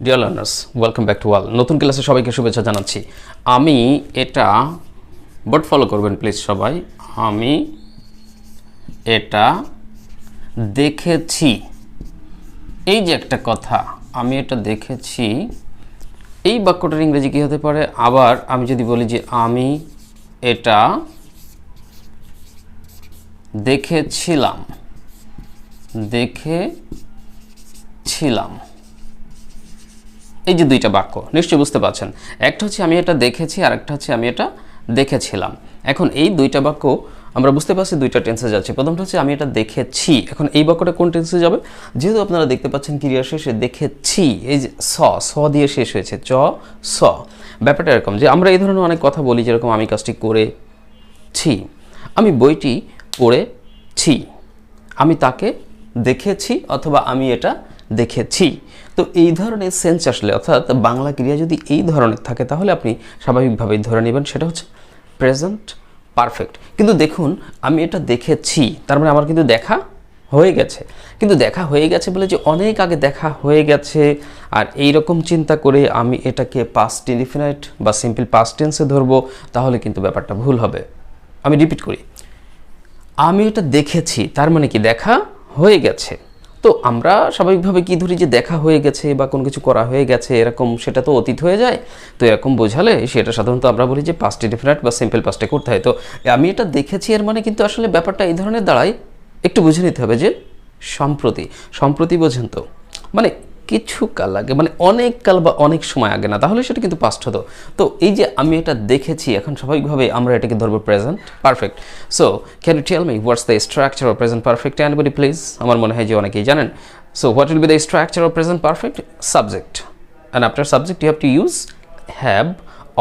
Dear learners, welcome back to all. নতুন ক্লাসে সবাইকে শুভেচ্ছা জানাচ্ছি। আমি এটা বোর্ড ফলো করবেন প্লিজ সবাই। আমি এটা দেখেছি, এই যে একটা কথা, আমি এটা দেখেছি, এই বাক্যটার ইংরেজি কী হতে পারে? আবার আমি যদি বলি যে আমি এটা দেখেছিলাম, এই যে দুইটা বাক্য নিশ্চয়ই বুঝতে পারছেন। একটা হচ্ছে আমি এটা দেখেছি, আর একটা হচ্ছে আমি এটা দেখেছিলাম। এখন এই দুইটা বাক্য আমরা বুঝতে পারছি দুইটা টেন্সে যাচ্ছে। প্রথমটা হচ্ছে আমি এটা দেখেছি। এখন এই বাক্যটা কোন টেন্সে যাবে? যেহেতু আপনারা দেখতে পাচ্ছেন ক্রিয়া শেষে দেখেছি, এই যে স দিয়ে শেষ হয়েছে, স। ব্যাপারটা এরকম যে আমরা এই ধরনের অনেক কথা বলি, যেরকম আমি কাজটি করেছি, আমি বইটি পড়েছি, আমি তাকে দেখেছি, অথবা আমি এটা দেখেছি। তো এই ধরনের সেন্স আসলে, অর্থাৎ বাংলা ক্রিয়া যদি এই ধরনের থাকে, তাহলে আপনি স্বাভাবিকভাবেই ধরে নেবেন সেটা হচ্ছে প্রেজেন্ট পারফেক্ট। কিন্তু দেখুন, আমি এটা দেখেছি, তার মানে আমার কিন্তু দেখা হয়ে গেছে। কিন্তু দেখা হয়ে গেছে বলে যে অনেক আগে দেখা হয়ে গেছে আর এই রকম চিন্তা করে আমি এটাকে পাস্ট ইনডিফিনাইট বা সিম্পল পাস্ট টেন্সে ধরবো, তাহলে কিন্তু ব্যাপারটা ভুল হবে। আমি রিপিট করি, আমি এটা দেখেছি, তার মানে কি দেখা হয়ে গেছে। তো আমরা স্বাভাবিকভাবে কি ধরি যে দেখা হয়ে গেছে বা কোনো কিছু করা হয়ে গেছে এরকম, সেটা তো অতীত হয়ে যায়। তো এরকম বোঝালে সেটা সাধারণত আমরা বলি যে পাস্ট ইনডিফিনাইট বা সিম্পল পাস্টে করতে হয়। তো আমি এটা দেখেছি এর মানে কিন্তু আসলে ব্যাপারটা এই ধরনের দাঁড়ায়, একটু বুঝে নিতে হবে যে সম্প্রতি বোঝেন তো, মানে কিছু কাল আগে, মানে অনেক কাল বা অনেক সময় আগে না, তাহলে সেটা কিন্তু পাস্ট হতো। তো এই যে আমি এটা দেখেছি, এখন স্বাভাবিকভাবে আমরা এটাকে ধরবো present perfect. So can you tell me what's the structure of present perfect? Anybody please? আমার মনে হয় যে অনেকেই জানেন। So what will be the structure of present perfect? Subject, and after subject you have to use have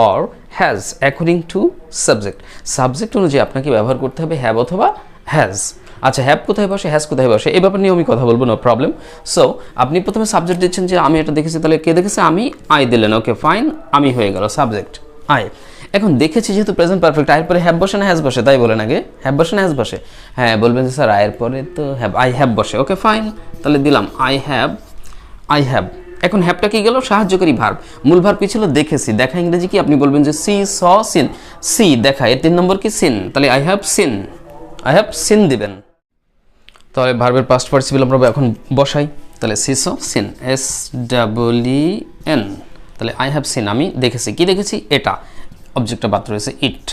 or has according to subject. Subject অনুযায়ী আপনাকে ব্যবহার করতে হবে হ্যাভ অথবা হ্যাজ। আচ্ছা, হ্যাভ কোথায় বসে, হ্যাজ কোথায় বসে, এই ব্যাপার নিয়ে আমি কথা বলবো, নো প্রবলেম। সো আপনি প্রথমে সাবজেক্ট দিচ্ছেন যে আমি এটা দেখেছি, তাহলে কে দেখেছে? আমি, আই দিলেন, ওকে ফাইন, আমি হয়ে গেল সাবজেক্ট আই। এখন দেখেছি যেহেতু প্রেজেন্ট পারফেক্ট, আয়ের পরে হ্যাভ বসে না হ্যাজ বসে? তাই বলেন আগে, হ্যাভ বসে না হ্যাজ বসে? হ্যাঁ, বলবেন যে স্যার আয়ের পরে তো হ্যাভ, আই হ্যাভ বসে, ওকে ফাইন, তাহলে দিলাম আই হ্যাভ। এখন হ্যাভটা কি গেল? সাহায্যকারী ভার্ব। মূল ভার্ব কি ছিল? দেখেছি। দেখা ইংরেজি কি? আপনি বলবেন যে সি স সিন, সি দেখা, এর 3 নম্বর কি? সিন, তাহলে আই হ্যাভ সিন দিবেন। তাহলে ভার্বের পাস্ট পার্টিসিপল আমরা এখন বসাই, তাহলে সি স সিন, SEEN, তাহলে আই হ্যাভ সিন, আমি দেখেছি। কি দেখেছি? এটা। অবজেক্টটা বাদ রয়েছে ইট,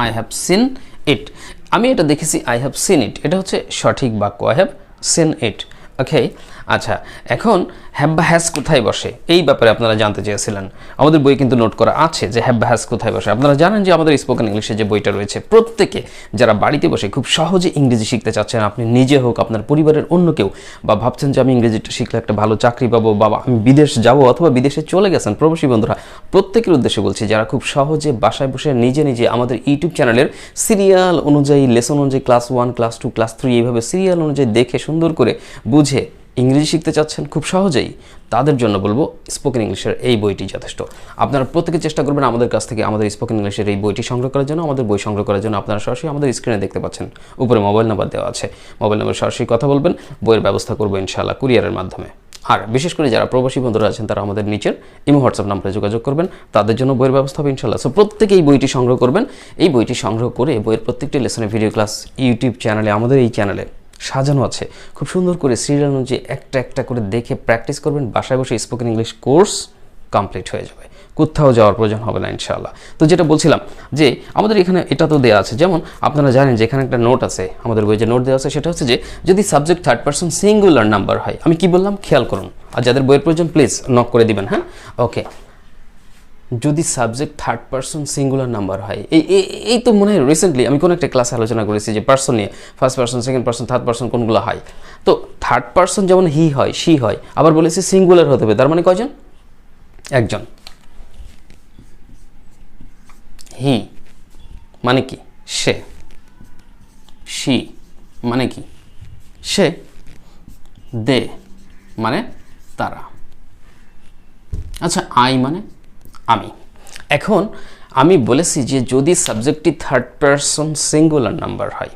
আই হ্যাভ সিন ইট। আমি এটা দেখেছি, আই হ্যাভ সিন ইট, এটা হচ্ছে সঠিক বাক্য, আই হ্যাভ সিন ইট। ওকে, আচ্ছা, এখন হ্যাভ বা হ্যাজ কোথায় বসে এই ব্যাপারে আপনারা জানতে চেয়েছিলেন। আমাদের বই কিন্তু নোট করা আছে যে হ্যাভ বা হ্যাজ কোথায় বসে। আপনারা জানেন যে আমাদের স্পোকেন ইংলিশে যে বইটা রয়েছে, প্রত্যেকে যারা বাড়িতে বসে খুব সহজে ইংরেজি শিখতে চাচ্ছেন, আপনি নিজে হোক, আপনার পরিবারের অন্য কেউ, বা ভাবছেন যে আমি ইংরেজিটা শিখলে একটা ভালো চাকরি পাবো, বা আমি বিদেশ যাব, অথবা বিদেশে চলে গেছেন, প্রবাসী বন্ধুরা, প্রত্যেকের উদ্দেশ্যে বলছি, যারা খুব সহজে বাসায় বসে নিজে নিজে আমাদের ইউটিউব চ্যানেলের সিরিয়াল অনুযায়ী, লেসন অনুযায়ী, ক্লাস 1, ক্লাস 2, ক্লাস 3 এইভাবে সিরিয়াল অনুযায়ী দেখে সুন্দর করে বুঝে ইংরেজি শিখতে চাচ্ছেন খুব সহজেই, তাদের জন্য বলবো স্পোকেন ইংলিশের এই বইটি যথেষ্ট। আপনারা প্রত্যেকে চেষ্টা করবেন আমাদের কাছ থেকে আমাদের স্পোকেন ইংলিশের এই বইটি সংগ্রহ করার জন্য। আমাদের বই সংগ্রহ করার জন্য আপনারা সরাসরি আমাদের স্ক্রিনে দেখতে পাচ্ছেন, উপরে মোবাইল নাম্বার দেওয়া আছে, মোবাইল নাম্বার সরাসরি কথা বলবেন, বইয়ের ব্যবস্থা করবো ইনশাআল্লাহ কুরিয়ারের মাধ্যমে। আর বিশেষ করে যারা প্রবাসী বন্ধুরা আছেন, তারা আমাদের নিচের ইমো হোয়াটসঅ্যাপ নাম্বারে যোগাযোগ করবেন, তাদের জন্য বইয়ের ব্যবস্থা হবে ইনশাআল্লাহ। সো প্রত্যেকে এই বইটি সংগ্রহ করবেন। এই বইটি সংগ্রহ করে বইয়ের প্রত্যেকটি লেসনের ভিডিও ক্লাস ইউটিউব চ্যানেলে, আমাদের এই চ্যানেলে সাজানো আছে, খুব সুন্দর করে সিরিয়াল অনুযায়ী একটা একটা করে দেখে প্র্যাকটিস করবেন। বাসায় বসে স্পোকেন ইংলিশ কোর্স কমপ্লিট হয়ে যাবে, কোথাও যাওয়ার প্রয়োজন হবে না ইনশাআল্লাহ। তো যেটা বলছিলাম যে আমাদের এখানে এটা তো দেওয়া আছে, যেমন আপনারা জানেন যে এখানে একটা নোট আছে, আমাদের বইয়ে যে নোট দেওয়া আছে সেটা হচ্ছে যে যদি subject third person singular number হয়, আমি কি বললাম খেয়াল করুন, আর যাদের বইয়ের প্রয়োজন প্লিজ নক করে দিবেন। হ্যাঁ, ওকে, যদি subject third person singular number হয়, এই তো মনে হয় রিসেন্টলি আমি কোনো একটা ক্লাসে আলোচনা করেছি যে পারসন নিয়ে, first person, second person, third person কোনগুলো হয়। তো থার্ড পারসন যেমন হি হয়, শি হয়, আবার বলেছি সিঙ্গুলার হতে হবে, তার মানে কয়জন? একজন। হি মানে কি? সে। শি মানে কি? সে। দে মানে তারা। আচ্ছা, আই মানে আমি। এখন আমি বলেছি যে যদি সাবজেক্টটি থার্ড পারসন সিঙ্গুলার নাম্বার হয়,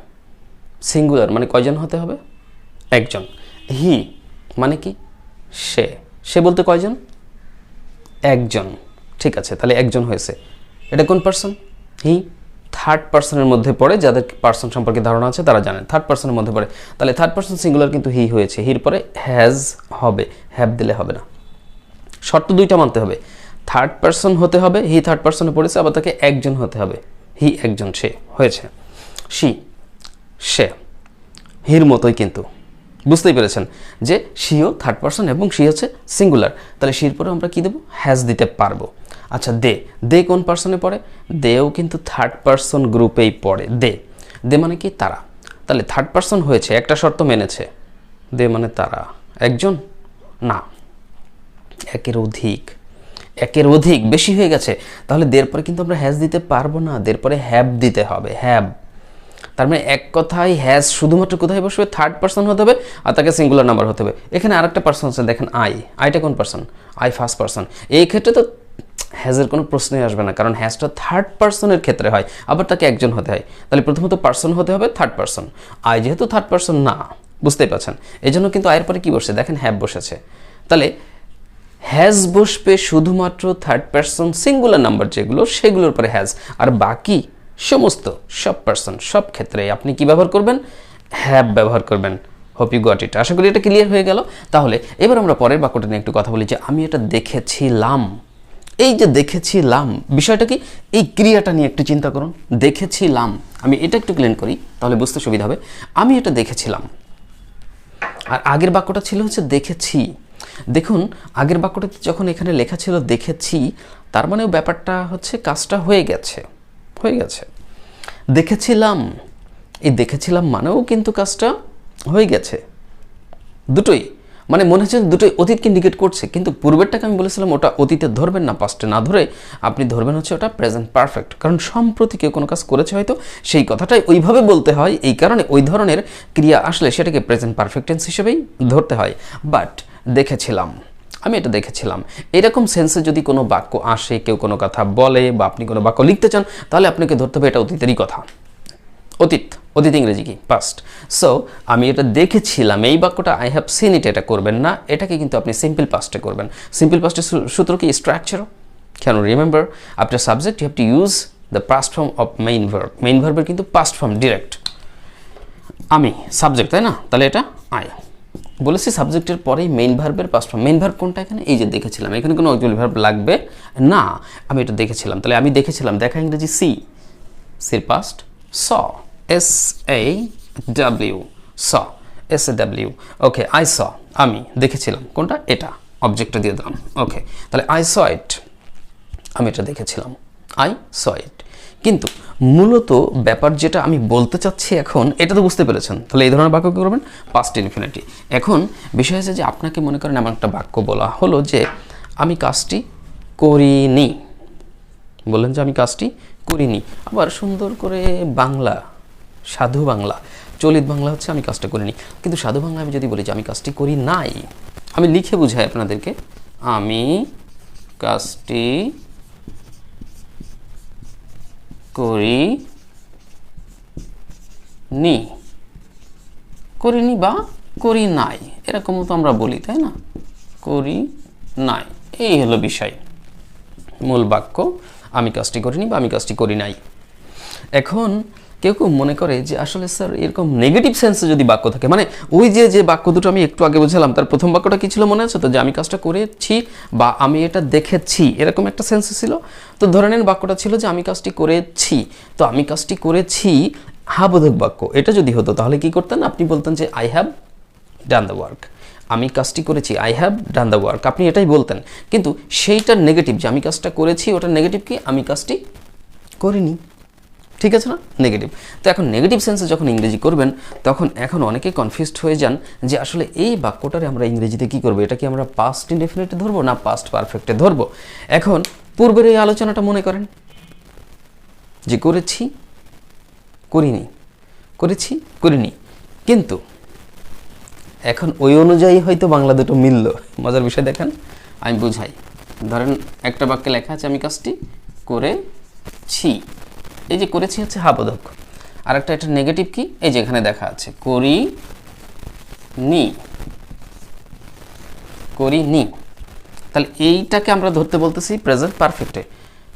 সিঙ্গুলার মানে কয়জন হতে হবে? একজন। হি মানে কি? সে। সে বলতে কয়জন? একজন। ঠিক আছে, তাহলে একজন হয়েছে। এটা কোন পার্সন? হি। থার্ড পার্সনের মধ্যে পড়ে, যাদের পার্সন সম্পর্কে ধারণা আছে তারা জানেন থার্ড পার্সনের মধ্যে পড়ে। তাহলে থার্ড পার্সন সিঙ্গুলার কিন্তু হি হয়েছে, হির পরে হ্যাজ হবে, হ্যাভ দিলে হবে না। শর্ত দুইটা মানতে হবে, থার্ড পার্সন হতে হবে, হি থার্ড পার্সনে পড়েছে, আবার তাকে একজন হতে হবে, হি একজন, সে হয়েছে। সি, সে, হির মতোই কিন্তু, বুঝতেই পেরেছেন যে সিও থার্ড পার্সন এবং সি হচ্ছে সিঙ্গুলার। তাহলে সির পরে আমরা কি দেবো? হ্যাজ দিতে পারবো। আচ্ছা, দে, দে কোন পার্সনে পড়ে? দেও কিন্তু থার্ড পার্সন গ্রুপেই পড়ে। দে, দে মানে কি? তারা। তাহলে থার্ড পার্সন হয়েছে, একটা শর্ত মেনেছে, দে মানে তারা। একজন না, একের অধিক, একের অধিক, বেশি হয়ে গেছে। তাহলে দের পরে কিন্তু আমরা হ্যাজ দিতে পারবো না, দের পরে হ্যাভ দিতে হবে, হ্যাভ। তার মানে এক কথায় হ্যাজ শুধুমাত্র কোথায় বসবে? থার্ড পার্সন হতে হবে, আর তাকে সিঙ্গুলার নাম্বার হতে হবে। এখানে আরেকটা পার্সন আছে, দেখেন আই, আইটা কোন পার্সন? I first person. এই ক্ষেত্রে তো হ্যাজের কোনো প্রশ্নই আসবে না, কারণ হ্যাজটা থার্ড পার্সনের ক্ষেত্রে হয়, আবার তাকে একজন হতে হয়। তাহলে প্রথমত পার্সন হতে হবে থার্ড পার্সন, আই যেহেতু থার্ড পার্সন না, বুঝতেই পারছেন, এই জন্য কিন্তু আয়ের পরে কি বসে? দেখেন হ্যাভ বসেছে। তাহলে হ্যাজ বসবে শুধুমাত্র থার্ড পার্সন সিঙ্গুলার নাম্বার যেগুলো, সেগুলোর পরে হ্যাজ, আর বাকি সমস্ত সব পার্সন সব ক্ষেত্রে আপনি কি ব্যবহার করবেন? হ্যাভ ব্যবহার করবেন। Hope you got it. আশা করি এটা ক্লিয়ার হয়ে গেল। তাহলে এবার আমরা পরের বাক্যটা নিয়ে একটু কথা বলি, যে আমি এটা দেখেছিলাম। এই যে দেখেছিলাম, বিষয়টা কি? এই ক্রিয়াটা নিয়ে একটু চিন্তা করুন। দেখেছিলাম, আমি এটা একটু ক্লিয়ার করি তাহলে বুঝতে সুবিধা হবে। আমি এটা দেখেছিলাম, আর আগের বাক্যটা ছিল হচ্ছে দেখেছি। দেখুন, আগের বাক্যটাতে যখন এখানে লেখা ছিল দেখেছি, তার মানেও ব্যাপারটা হচ্ছে কাজটা হয়ে গেছে, হয়ে গেছে। দেখেছিলাম, এই দেখেছিলাম মানেও কিন্তু কাজটা হয়ে গেছে। দুটোই মানে মনে হচ্ছে দুটোই অতীতকে ইন্ডিকেট করছে, কিন্তু পূর্বেরটাকে আমি বলেছিলাম ওটা অতীতে ধরবেন না, পাস্টে না ধরে আপনি ধরবেন হচ্ছে ওটা প্রেজেন্ট পারফেক্ট, কারণ সম্প্রতি কেউ কোনো কাজ করেছে হয়তো, সেই কথাটাই ওইভাবে বলতে হয়। এই কারণে ওই ধরনের ক্রিয়া আসলে সেটাকে প্রেজেন্ট পারফেক্ট টেন্স হিসেবেই ধরতে হয়। বাট দেখেছিলাম, আমি এটা দেখেছিলাম, এরকম সেন্সে যদি কোনো বাক্য আসে, কেউ কোনো কথা বলে বা আপনি কোনো বাক্য লিখতে চান, তাহলে আপনাকে ধরতে হবে এটা অতীতেরই কথা। অতীত, অতীত ইংরেজি কি? পাস্ট। সো আমি এটা দেখেছিলাম, এই বাক্যটা আই হ্যাভ সিন ইট, এটা করবেন না, এটাকে কিন্তু আপনি সিম্পল পাস্টে করবেন। সিম্পল পাস্টের সূত্র কি? Structure. Can remember after subject you have to use the past form of main verb. Main ভার্বের কিন্তু পাস্ট ফর্ম ডিরেক্ট। আমি সাবজেক্ট, তাই না? তাহলে এটা আই বলেছি, সাবজেক্টের পরেই মেইন ভার্বের পাস্ট ফর্ম। মেইন ভার্ব কোনটা এখানে? এই যে দেখেছিলাম, এখানে কোনো অক্সিলারি ভার্ব লাগবে না, আমি এটা দেখেছিলাম। তাহলে আমি দেখেছিলাম, দেখা ইংরেজি সি, সির past saw, SAW, saw, SAW। Okay, I saw, আমি দেখেছিলাম, কোনটা? এটা, অবজেক্টটা দিয়ে দিলাম। ওকে, তাহলে আই স ইট, আমি এটা দেখেছিলাম, আই স ইট। কিন্তু মূলত ব্যাপার যেটা আমি বলতে চাচ্ছি এখন, এটা তো বুঝতে পেরেছেন। তাহলে এই ধরনের বাক্য কী করবেন? Past infinity. এখন বিষয় হচ্ছে যে আপনাকে মনে করেন এমন একটা বাক্য বলা হলো যে আমি কাজটি করিনি, বললেন যে আমি কাজটি করিনি। আবার সুন্দর করে বাংলা, সাধু বাংলা, চলিত বাংলা হচ্ছে আমি কাজটা করিনি, কিন্তু সাধু বাংলা আমি যদি বলি যে আমি কাজটি করি নাই, আমি লিখে বুঝাই আপনাদেরকে, আমি কাজটি করিনি, করিনি বা করি নাই, এরকমও তো আমরা বলি, তাই না? করি নাই, এই হলো বিষয়, মূল বাক্য আমি কাজটি করিনি বা আমি কাজটি করি নাই। এখন কেউ কেউ মনে করে যে আসলে স্যার এরকম নেগেটিভ সেন্সে যদি বাক্য থাকে, মানে ওই যে বাক্য দুটো আমি একটু আগে বুঝলাম, তার প্রথম বাক্যটা কি ছিল মনে আছে তো? যে আমি কাজটা করেছি বা আমি এটা দেখেছি, এরকম একটা সেন্সে ছিল। তো ধরে নেন বাক্যটা ছিল যে আমি কাজটি করেছি, তো আমি কাজটি করেছি হাবোধক বাক্য। এটা যদি হতো তাহলে কি করতেন? আপনি বলতেন যে I have done the work, আমি কাজটি করেছি, I have done the work, আপনি এটাই বলতেন। কিন্তু সেইটার নেগেটিভ, যে আমি কাজটা করেছি, ওটার নেগেটিভ কি? আমি কাজটি করিনি। ঠিক আছে না? নেগেটিভ। তো এখন নেগেটিভ সেন্সে যখন ইংরেজি করবেন, তখন এখন অনেকে কনফিউজড হয়ে যান যে আসলে এই বাক্যটারে আমরা ইংরেজিতে কি করব, এটা কি আমরা পাস্ট ইনডেফিনিটে ধরবো না পাস্ট পারফেক্টে ধরবো? এখন পূর্বের এই আলোচনাটা মনে করেন যে করেছি, করিনি, করেছি, করিনি, কিন্তু এখন ওই অনুযায়ী হয়তো বাংলা দুটো মিলল। মজার বিষয় দেখেন, আমি বুঝাই। ধরেন একটা বাক্যে লেখা আছে আমি কাজটি করেছি, এই যে করেছি হচ্ছে হাবোধক, আর একটা এটা নেগেটিভ কি? এই যে এখানে দেখা আছে করিনি, করিনি। তাহলে এইটাকে আমরা ধরতে বলতেছি প্রেজেন্ট পারফেক্টে।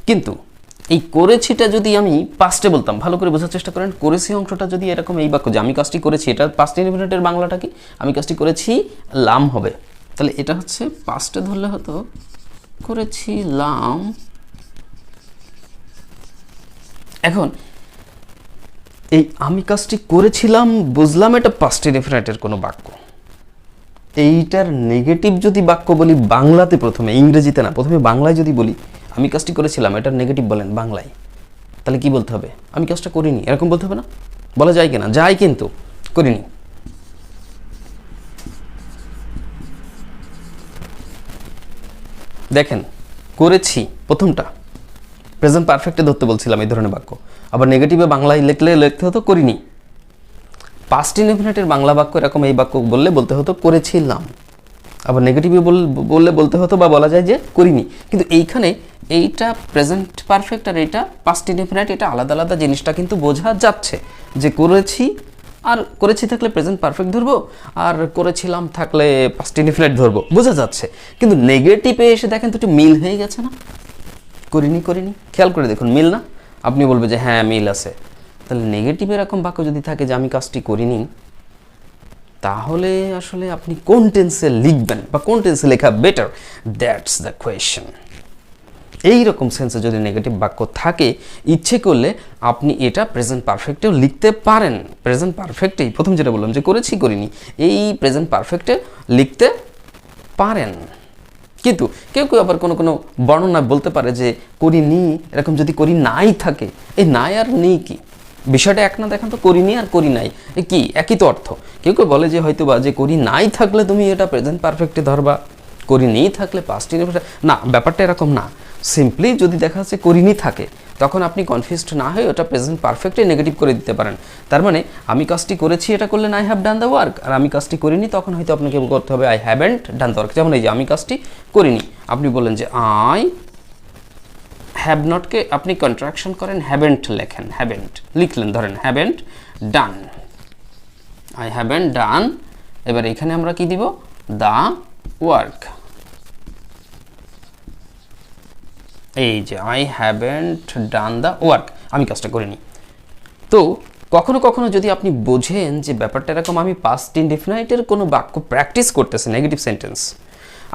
কিন্তু এই করেছিটা যদি আমি পাস্টে বলতাম, ভালো করে বোঝার চেষ্টা করেন, করেছি অংশটা যদি এরকম এই বাক্য যে আমি কাজটি করেছি, এটা পাস্ট ইনডেফিনিটের বাংলাটা কি, আমি কাজটি করেছি লাম হবে। তাহলে এটা হচ্ছে পাস্টে ধরলে হতো করেছিলাম। এখন এই আমি কাজটি করেছিলাম বুঝলাম এটা পাস্ট ইনডেফিনিটের কোনো বাক্য। এইটার নেগেটিভ যদি বাক্য বলি বাংলাতে প্রথমে, ইংরেজিতে না, প্রথমে বাংলায় যদি বলি আমি কাজটি করেছিলাম, এটার নেগেটিভ বলেন বাংলায়, তাহলে কি বলতে হবে? আমি কাজটা করিনি, এরকম বলতে হবে না? বলা যায় কিনা? যায়, কিন্তু করিনি। দেখেন করেছি প্রথমটা প্রেজেন্ট পারফেক্টে ধরতে বলছিলাম এই ধরনের বাক্য, আবার নেগেটিভে বাংলায় লিখতে হতো করিনি। পাস্ট ইনডেফিনিটের বাংলা বাক্য এরকম এই বাক্য বললে বলতে হতো করেছিলাম, আবার নেগেটিভে বললে বলতে হতো বা বলা যায় যে করিনি। কিন্তু এইখানে এইটা প্রেজেন্ট পারফেক্ট আর এইটা পাস্ট ইনডেফিনিট, এটা আলাদা আলাদা, জিনিসটা কিন্তু বোঝা যাচ্ছে যে করেছি, আর করেছি থাকলে প্রেজেন্ট পারফেক্ট ধরবো, আর করেছিলাম থাকলে পাস্ট ইনডেফিনিট ধরবো, বোঝা যাচ্ছে। কিন্তু নেগেটিভে এসে দেখেন তো একটু মিল হয়ে গেছে না? করিনি করিনি, খেয়াল করে দেখুন মিল না? আপনি বলবে যে হ্যাঁ মিল আছে। তাহলে নেগেটিভ এরকম বাক্য যদি থাকে যে আমি কাজটি করিনি, তাহলে আসলে আপনি কোন টেন্সে লিখবেন বা কোন টেন্সে লেখা বেটার, দ্যাটস দ্য কোয়েশ্চেন। এইরকম সেন্সে যদি নেগেটিভ বাক্য থাকে, ইচ্ছে করলে আপনি এটা প্রেজেন্ট পারফেক্টেও লিখতে পারেন। প্রেজেন্ট পারফেক্টেই প্রথম যেটা বললাম যে করেছি করিনি, এই প্রেজেন্ট পারফেক্টে লিখতে পারেন। কিন্তু কেউ কেউ আবার কোনো কোনো বর্ণনা বলতে পারে যে করিনি, এরকম যদি করি নাই থাকে, এই নাই আর নেই কি বিষয়টা এক না? দেখেন তো, করিনি আর করি নাই কি একই তো অর্থ। কেউ কেউ বলে যে হয়তো বা যে করি নাই থাকলে তুমি এটা প্রেজেন্ট পারফেক্টে ধরবা, করিনি থাকলে পাস্ট ইনডেফিনিট। না, ব্যাপারটা এরকম না। সিম্পলি যদি দেখা যাচ্ছে করিনি থাকে, তখন আপনি কনফিউজড না হয়ে ওটা প্রেজেন্ট পারফেক্টে নেগেটিভ করে দিতে পারেন। তার মানে আমি কাজটি করেছি এটা করলেন I have done the work, আর আমি কাজটি করিনি তখন হয়তো আপনাকে করতে হবে I haven't done the work. যেমন এই যে আমি কাজটি করিনি, আপনি বললেন যে আই হ্যাভ নটকে আপনি কন্ট্রাকশন করেন, হ্যাভেন্ট লেখেন, হ্যাভেন্ট লিখলেন, ধরেন হ্যাভেন্ট ডান, আই হ্যাভেন্ট ডান। এবার এখানে আমরা কি দিব? The work. এই যে I haven't done the work, আমি কাজটা করিনি। তো কখনো কখনো যদি আপনি বোঝেন যে ব্যাপারটা এরকম, আমি পাস্ট ইনডেফিনাইটের কোনো বাক্য প্র্যাকটিস করতেছি, নেগেটিভ সেন্টেন্স,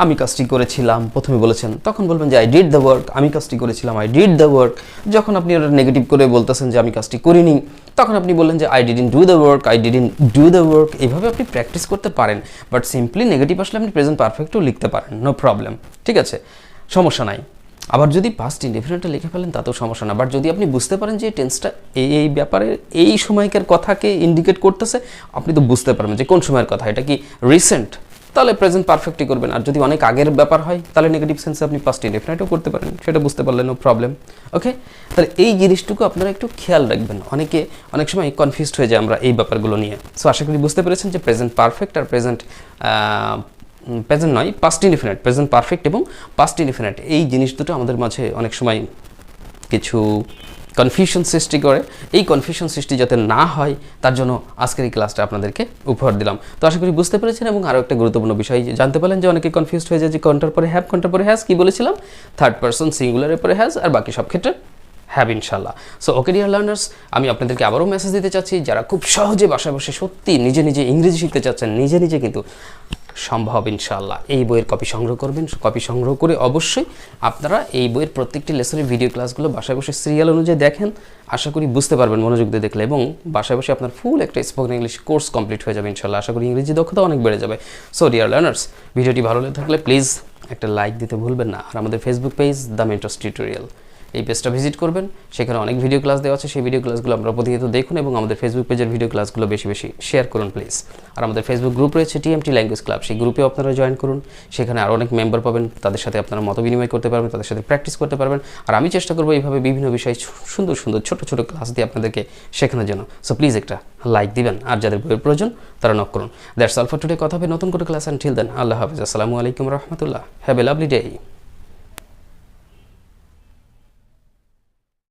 আমি কাজটি করেছিলাম প্রথমে বলেছেন, তখন বলবেন যে আই ডিড দ্য ওয়ার্ক, আমি কাজটি করেছিলাম, আই ডিড দ্য ওয়ার্ক। যখন আপনি ওটা নেগেটিভ করে বলতেছেন যে আমি কাজটি করিনি, তখন আপনি বললেন যে I didn't do the work, I didn't do the work. এইভাবে আপনি প্র্যাকটিস করতে পারেন। বাট সিম্পলি নেগেটিভ আসলে আপনি প্রেজেন্ট পারফেক্টও লিখতে পারেন, নো প্রবলেম, ঠিক আছে, সমস্যা নাই। আবার যদি পাস্ট ইনডেফিনিটে লিখে ফেলেন তাতেও সমস্যা না। বাট যদি আপনি বুঝতে পারেন যে টেন্সটা এই ব্যাপারে এই সময়কার কথাকে ইন্ডিকেট করতেছে, আপনি তো বুঝতে পারবেন যে কোন সময়ের কথা, এটা কি রিসেন্ট, তাহলে প্রেজেন্ট পারফেক্টই করবেন। আর যদি অনেক আগের ব্যাপার হয় তাহলে নেগেটিভ সেন্সে আপনি পাস্ট ইনডেফিনিটও করতে পারেন, সেটা বুঝতে পারলে নো প্রবলেম। ওকে, তাহলে এই জিনিসটুকু আপনারা একটু খেয়াল রাখবেন। অনেকে অনেক সময় কনফিউজড হয়ে যায় আমরা এই ব্যাপারগুলো নিয়ে। সো আশা করি বুঝতে পেরেছেন যে প্রেজেন্ট পারফেক্ট আর প্রেজেন্ট নয়, পাস্ট ইনডেফিনিট, প্রেজেন্ট পারফেক্ট এবং পাস্ট ইনডেফিনিট, এই জিনিস দুটো আমাদের মাঝে অনেক সময় কিছু কনফিউশন সৃষ্টি করে। এই কনফিউশন সৃষ্টি যাতে না হয় তার জন্য আজকের এই ক্লাসটা আপনাদেরকে উপহার দিলাম। তো আশা করি বুঝতে পেরেছেন এবং আরও একটা গুরুত্বপূর্ণ বিষয় জানতে পারলেন যে অনেকে কনফিউজড হয়ে যায় যে কোনটার পরে হ্যাভ, কোনটার পরে হ্যাজ। কি বলেছিলাম? থার্ড পারসন সিঙ্গুলারের পরে হ্যাজ, আর বাকি সব ক্ষেত্রে হ্যাভ, ইনশাল্লাহ। সো ওকে ডিয়ার লার্নার্স, আমি আপনাদেরকে আবারও মেসেজ দিতে চাচ্ছি, যারা খুব সহজে বাসায় বসে সত্যি নিজে নিজে ইংরেজি শিখতে চাচ্ছেন, নিজে নিজে কিন্তু সম্ভব ইনশাআল্লাহ, এই বইয়ের কপি সংগ্রহ করবেন। কপি সংগ্রহ করে অবশ্যই আপনারা এই বইয়ের প্রত্যেকটি লেসনের ভিডিও ক্লাসগুলো বাসায় বসে সিরিয়াল অনুযায়ী দেখেন। আশা করি বুঝতে পারবেন মনোযোগ দিয়ে দেখলে, এবং বাসায় বসে আপনার ফুল একটা স্পোকেন ইংলিশ কোর্স কমপ্লিট হয়ে যাবে ইনশাআল্লাহ। আশা করি ইংরেজি দক্ষতা অনেক বেড়ে যাবে। সো ডিয়ার লার্নার্স, ভিডিওটি ভালো লেগে থাকলে প্লিজ একটা লাইক দিতে ভুলবেন না। আর আমাদের Facebook page the mentors tutorial, এই পেজটা ভিজিট করবেন, সেখানে অনেক ভিডিও ক্লাস দেওয়া আছে। সেই ভিডিও ক্লাসগুলো আমরা প্রতিনিয়ত দেখুন এবং আমাদের ফেসবুক পেজের ভিডিও ক্লাসগুলো বেশি বেশি শেয়ার করুন প্লিজ। আর আমাদের ফেসবুক গ্রুপ রয়েছে টিএমটি ল্যাঙ্গুয়েজ ক্লাব, সেই গ্রুপেও আপনারা জয়েন করুন। সেখানে আরও অনেক মেম্বার পাবেন, তাদের সাথে আপনারা মত বিনিময় করতে পারবেন, তাদের সাথে প্র্যাকটিস করতে পারবেন। আর আমি চেষ্টা করবো এইভাবে বিভিন্ন বিষয়ে সুন্দর সুন্দর ছোটো ছোটো ক্লাস দিয়ে আপনাদেরকে শেখানোর জন্য। সো প্লিজ একটা লাইক দিবেন, আর যাদের বইয়ের প্রয়োজন তারা নক করুন। That's all for today. কথা হবে নতুন কোনো ক্লাস। আনটিল দেন, আল্লাহ হাফিজ, আসসালামু আলাইকুম রহমতুল্লাহ। Have a lovely day.